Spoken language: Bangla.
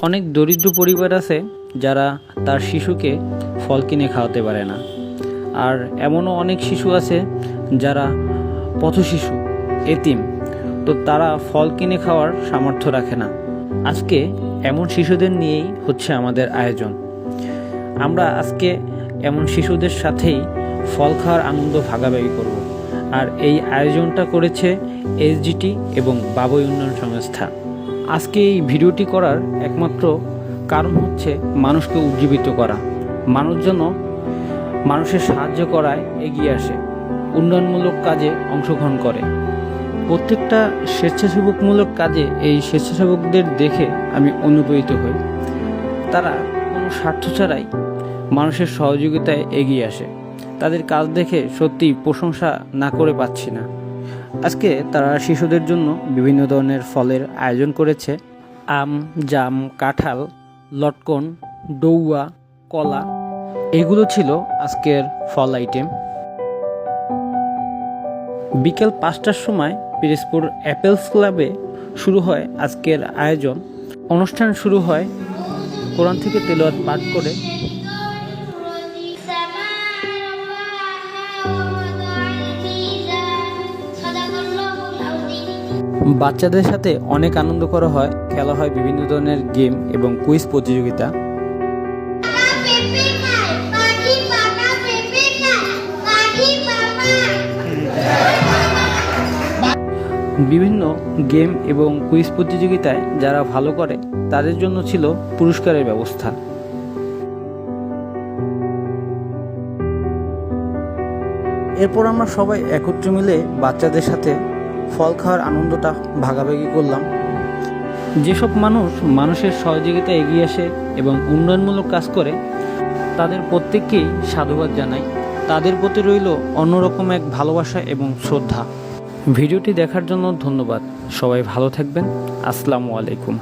অনেক দরিদ্র পরিবার আছে যারা তার শিশুকে ফল কিনে খাওয়াতে পারে না। আর এমনও অনেক শিশু আছে যারা পথশিশু, এতিম, তো তারা ফল কিনে খাওয়ার সামর্থ্য রাখে না। আজকে এমন শিশুদের নিয়েই হচ্ছে আমাদের আয়োজন। আমরা আজকে এমন শিশুদের সাথেই ফল খাওয়ার আনন্দ ভাগাভাগি করব। আর এই আয়োজনটা করেছে এসজিটি এবং বাবুই উন্নয়ন সংস্থা। আজকে এই ভিডিওটি করার একমাত্র কারণ হচ্ছে মানুষকে উজ্জীবিত করা, মানুষ যেন মানুষের সাহায্য করায় এগিয়ে আসে, উন্নয়নমূলক কাজে অংশগ্রহণ করে। প্রত্যেকটা স্বেচ্ছাসেবকমূলক কাজে এই স্বেচ্ছাসেবকদের দেখে আমি অনুপ্রাণিত হই। তারা কোনো স্বার্থ ছাড়াই মানুষের সহযোগিতায় এগিয়ে আসে। তাদের কাজ দেখে সত্যি প্রশংসা না করে পাচ্ছি না। আজকে তারা শিশুদের জন্য বিভিন্ন ধরনের ফলের আয়োজন করেছে। আম, জাম, কাঁঠাল, লটকন, ডৌয়া, কলা, এগুলো ছিল আজকের ফল আইটেম। বিকেল 5টার সময় পিরোজপুর অ্যাপেলস ক্লাবে শুরু হয় আজকের আয়োজন। অনুষ্ঠান শুরু হয় কোরআন থেকে তেলাওয়াত পাঠ করে। বাচ্চাদের সাথে অনেক আনন্দ করা হয়, খেলা হয় বিভিন্ন ধরনের গেম এবং কুইজ প্রতিযোগিতা। বিভিন্ন গেম এবং কুইজ প্রতিযোগিতায় যারা ভালো করে তাদের জন্য ছিল পুরস্কারের ব্যবস্থা। এরপর আমরা সবাই একত্রে মিলে বাচ্চাদের সাথে ফল খাওয়ার আনন্দটা ভাগাভাগি করলাম। যেসব মানুষ মানুষের সহযোগিতায় এগিয়ে আসে এবং উন্নয়নমূলক কাজ করে তাদের প্রত্যেককেই সাধুবাদ জানাই। তাদের প্রতি রইল অন্যরকম এক ভালোবাসা এবং শ্রদ্ধা। ভিডিওটি দেখার জন্য ধন্যবাদ। সবাই ভালো থাকবেন। আসসালামু আলাইকুম।